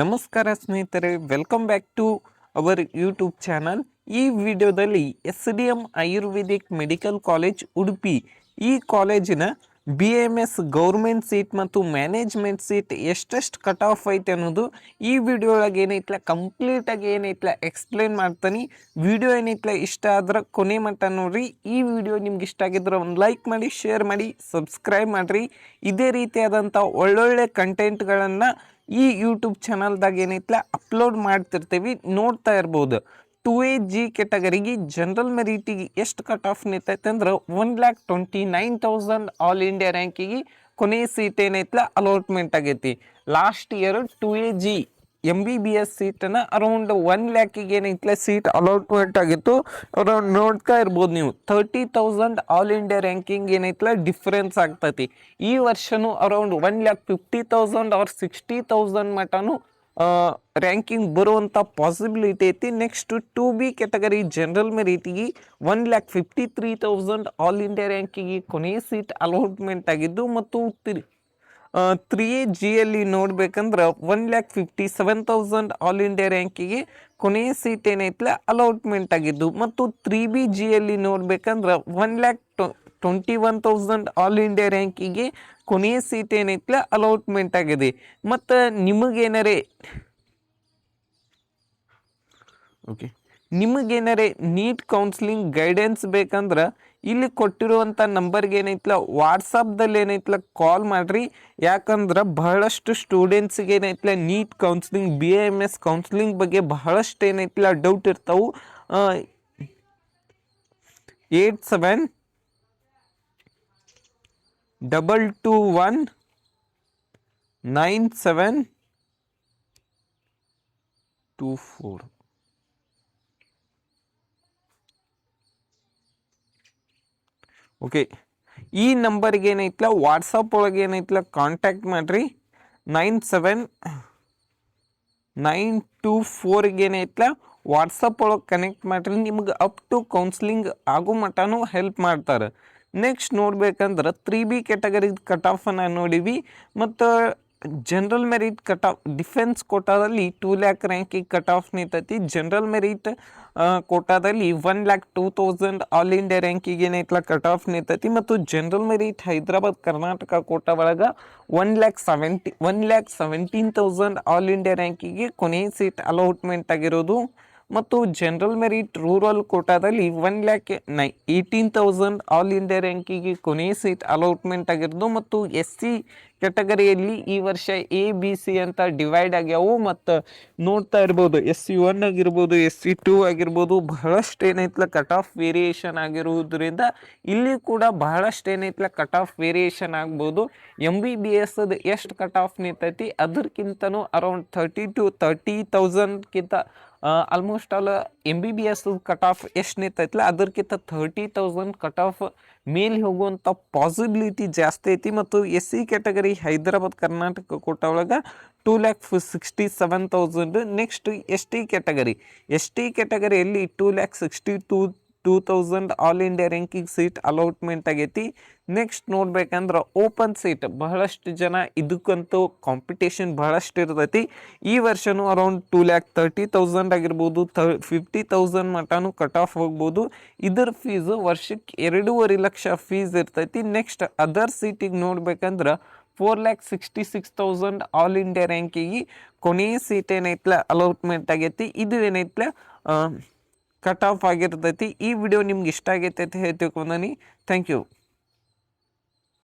ನಮಸ್ಕಾರ ಸ್ನೇಹಿತರೆ, welcome back to our YouTube channel. ಈ ವಿಡಿಯೋದಲ್ಲಿ SDM ayurvedic medical college Udupi ಈ ಕಾಲೇಜಿನ BAMS ಗೌರ್ಮೆಂಟ್ ಸೀಟ್ ಮತ್ತು ಮ್ಯಾನೇಜ್ಮೆಂಟ್ ಸೀಟ್ ಎಷ್ಟೆಷ್ಟು ಕಟ್ ಆಫ್ ಐತೆ ಅನ್ನೋದು ಈ ವಿಡಿಯೋ ಒಳಗೆ ಏನೈತಲ್ಲ ಕಂಪ್ಲೀಟಾಗಿ ಏನೈತಲ್ಲ ಎಕ್ಸ್ಪ್ಲೇನ್ ಮಾಡ್ತಾನೆ. ವಿಡಿಯೋ ಏನೈತಲ್ಲ ಇಷ್ಟ ಆದ್ರೆ ಕೊನೆ ಮಟ್ಟ ನೋಡ್ರಿ. ಈ ವಿಡಿಯೋ ನಿಮ್ಗೆ ಇಷ್ಟ ಆಗಿದ್ರೆ ಒಂದು ಲೈಕ್ ಮಾಡಿ, ಶೇರ್ ಮಾಡಿ, ಸಬ್ಸ್ಕ್ರೈಬ್ ಮಾಡಿರಿ. ಇದೇ ರೀತಿಯಾದಂಥ ಒಳ್ಳೊಳ್ಳೆ ಕಂಟೆಂಟ್ಗಳನ್ನು ಈ ಯೂಟ್ಯೂಬ್ ಚಾನಲ್ದಾಗ ಏನೈತಲ್ಲ ಅಪ್ಲೋಡ್ ಮಾಡ್ತಿರ್ತೀವಿ, ನೋಡ್ತಾ ಇರ್ಬೋದು. 2AG ಕೆಟಗರಿಗೆ ಜನರಲ್ ಮೆರಿಟಿಗೆ ಎಷ್ಟು ಕಟ್ ಆಫ್ ನಿಂತೈತೆ ಅಂದ್ರೆ 1,29,000 ಆಲ್ ಇಂಡಿಯಾ ರ್ಯಾಂಕಿಗೆ ಕೊನೆಯ ಸೀಟ್ ಏನೈತಲ್ಲ ಅಲಾಟ್ಮೆಂಟ್ ಆಗೈತಿ. ಲಾಸ್ಟ್ ಇಯರ್ 2AG MBBS ಸೀಟನ್ನು ಅರೌಂಡ್ 1 ಲ್ಯಾಕಿಗೆ ಏನೈತಲ್ಲ ಸೀಟ್ ಅಲಾಟ್ಮೆಂಟ್ ಆಗಿತ್ತು. ಅರೌಂಡ್ ನೋಡ್ತಾ ಇರ್ಬೋದು ನೀವು 30,000 ಆಲ್ ಇಂಡಿಯಾ ರ್ಯಾಂಕಿಂಗ್ ಏನೈತಲ್ಲ ಡಿಫ್ರೆನ್ಸ್ ಆಗ್ತೈತಿ. ಈ ವರ್ಷನೂ ಅರೌಂಡ್ 1,50,000 ಆರ್ 60,000 ಮಟನು ರ್ಯಾಂಕಿಂಗ್ ಬರುವಂಥ ಪಾಸಿಬಿಲಿಟಿ ಐತಿ. ನೆಕ್ಸ್ಟ್ 2B ಕೆಟಗರಿ ಜನರಲ್ ಮೆರಿಟಿಗೆ 1,53,000 ಆಲ್ ಇಂಡಿಯಾ ರ್ಯಾಂಕಿಗೆ ಕೊನೆಯ ಸೀಟ್ ಅಲಾಟ್ಮೆಂಟ್ ಆಗಿದ್ದು, ಮತ್ತು 3AGಯಲ್ಲಿ ನೋಡ್ಬೇಕಂದ್ರೆ 1,57,000 ಆಲ್ ಇಂಡಿಯಾ ರ್ಯಾಂಕಿಗೆ ಕೊನೆಯ ಸೀಟ್ ಏನೈತಲ್ಲ ಅಲಾಟ್ಮೆಂಟ್ ಆಗಿದ್ದು, ಮತ್ತು 3BGಯಲ್ಲಿ ನೋಡ್ಬೇಕಂದ್ರೆ 1,21,000 ಆಲ್ ಇಂಡಿಯಾ ರ್ಯಾಂಕಿಗೆ ಕೊನೆಯ ಸೀಟ್ ಏನೈತಲ್ಲ ಅಲಾಟ್ಮೆಂಟ್ ಆಗಿದೆ. ಮತ್ತು ನಿಮಗೇನಾರೇ ನೀಟ್ ಕೌನ್ಸಿಲಿಂಗ್ ಗೈಡೆನ್ಸ್ ಬೇಕಂದ್ರೆ ಇಲ್ಲಿ ಕೊಟ್ಟಿರುವಂಥ ನಂಬರ್ಗೆ ಏನೈತಲ್ಲ ವಾಟ್ಸಪ್ದಲ್ಲಿ ಏನೈತಲ್ಲ ಕಾಲ್ ಮಾಡಿರಿ. ಯಾಕಂದ್ರೆ ಬಹಳಷ್ಟು ಸ್ಟೂಡೆಂಟ್ಸಿಗೆ ಏನೈತಲ್ಲ ನೀಟ್ ಕೌನ್ಸಿಲಿಂಗ್ BAMS ಕೌನ್ಸಿಲಿಂಗ್ ಬಗ್ಗೆ ಬಹಳಷ್ಟು ಏನೈತಲ್ಲ ಡೌಟ್ ಇರ್ತಾವೆ. 8722197224. ಓಕೆ, ಈ ನಂಬರ್ಗೆ ಏನೈತಲ್ಲ ವಾಟ್ಸಪ್ ಒಳಗೆ ಏನೈತಲ್ಲ ಕಾಂಟ್ಯಾಕ್ಟ್ ಮಾಡಿರಿ. 97924924ಗೆ ಏನೈತಲ್ಲ ವಾಟ್ಸಪ್ ಒಳಗೆ ಕನೆಕ್ಟ್ ಮಾಡಿರಿ. ನಿಮ್ಗೆ ಅಪ್ ಟು ಕೌನ್ಸಿಲಿಂಗ್ ಆಗೋ ಮಟನೂ ಹೆಲ್ಪ್ ಮಾಡ್ತಾರೆ. ನೆಕ್ಸ್ಟ್ ನೋಡ್ಬೇಕಂದ್ರೆ 3B ಕೆಟಗರಿ ಕಟ್ ಆಫನ್ನು ನೋಡಿವಿ. ಮತ್ತು general merit cut off defence ಕೋಟಾದಲ್ಲಿ 2 ಲ್ಯಾಕ್ ರ್ಯಾಂಕಿಗೆ ಕಟ್ ಆಫ್ ನಿಂತೈತಿ. ಜನರಲ್ ಮೆರಿಟ್ ಕೋಟಾದಲ್ಲಿ 1,02,000 ಆಲ್ ಇಂಡಿಯಾ ರ್ಯಾಂಕಿಗೆ ಏನೈತಲ್ಲ ಕಟ್ ಆಫ್ ನಿಂತೈತಿ. ಮತ್ತು ಜನರಲ್ ಮೆರಿಟ್ ಹೈದರಾಬಾದ್ ಕರ್ನಾಟಕ ಕೋಟಾ ಒಳಗೆ 1,17,000 ಆಲ್ ಇಂಡಿಯಾ ರ್ಯಾಂಕಿಗೆ ಕೊನೆಯ ಸೀಟ್ ಅಲಾಟ್ಮೆಂಟ್ ಆಗಿರೋದು. ಮತ್ತು ಜನರಲ್ ಮೆರಿಟ್ ರೂರಲ್ ಕೋಟಾದಲ್ಲಿ 1,18,000 ಆಲ್ ಇಂಡಿಯಾ ರ್ಯಾಂಕಿಗೆ ಕೊನೆಯ ಸೀಟ್ ಅಲಾಟ್ಮೆಂಟ್ ಆಗಿರೋದು. ಮತ್ತು SC ಕೆಟಗರಿಯಲ್ಲಿ ಈ ವರ್ಷ ABC ಅಂತ ಡಿವೈಡ್ ಆಗ್ಯಾವು. ಮತ್ತು ನೋಡ್ತಾ ಇರ್ಬೋದು SC1 ಆಗಿರ್ಬೋದು, SC2 ಆಗಿರ್ಬೋದು, ಬಹಳಷ್ಟು ಏನೈತಲ್ಲ ಕಟ್ ಆಫ್ ವೇರಿಯೇಷನ್ ಆಗಿರುವುದರಿಂದ ಇಲ್ಲಿ ಕೂಡ ಬಹಳಷ್ಟು ಏನೈತಲ್ಲ ಕಟ್ ಆಫ್ ವೇರಿಯೇಷನ್ ಆಗ್ಬೋದು. MBBS ಎಷ್ಟು ಕಟ್ ಆಫ್ ನಿಂತೈತಿ ಅದಕ್ಕಿಂತನೂ around 30,000 almost all MBBS cut off ಎಷ್ಟು ನಿಂತೈತಲ್ಲ ಅದಕ್ಕಿಂತ 30,000 ಕಟ್ ಆಫ್ ಮೇಲೆ ಹೋಗುವಂಥ ಪಾಸಿಬಿಲಿಟಿ ಜಾಸ್ತಿ ಐತಿ. ಮತ್ತು SC ಕೆಟಗರಿ ಹೈದರಾಬಾದ್ ಕರ್ನಾಟಕ ಕೋಟಾ ಒಳಗೆ 2,67,000. Next ST ಕೆಟಗರಿಯಲ್ಲಿ 2,62,000 all India ranking seat allotment ಆಗೈತಿ. ನೆಕ್ಸ್ಟ್ ನೋಡ್ಬೇಕಂದ್ರೆ ಓಪನ್ ಸೀಟ್ ಬಹಳಷ್ಟು ಜನ ಇದಕ್ಕಂತೂ ಕಾಂಪಿಟೇಷನ್ ಬಹಳಷ್ಟು ಇರ್ತೈತಿ. ಈ ವರ್ಷನೂ ಅರೌಂಡ್ 2,30,000 ಆಗಿರ್ಬೋದು, 50,000 ಮಟನೂ ಕಟ್ ಆಫ್ ಹೋಗ್ಬೋದು. ಇದರ ಫೀಸು ವರ್ಷಕ್ಕೆ 2.5 ಲಕ್ಷ ಫೀಸ್ ಇರ್ತೈತಿ. ನೆಕ್ಸ್ಟ್ ಅದರ್ ಸೀಟಿಗೆ ನೋಡ್ಬೇಕಂದ್ರೆ 4,66,000 ಆಲ್ ಇಂಡಿಯಾ ರ್ಯಾಂಕಿಗೆ ಕೊನೆಯ ಸೀಟ್ ಏನೈತಲ್ಲ ಅಲಾಟ್ಮೆಂಟ್ ಆಗೈತಿ. ಇದು ಏನೈತಲ್ಲ ಕಟ್ ಆಫ್ ಆಗಿರ್ತೈತಿ. ಈ ವಿಡಿಯೋ ನಿಮ್ಗೆ ಇಷ್ಟ ಆಗೈತೆ ಅಂತ ಹೇಳ್ತಿಕೊಂಡೀನಿ. Thank you.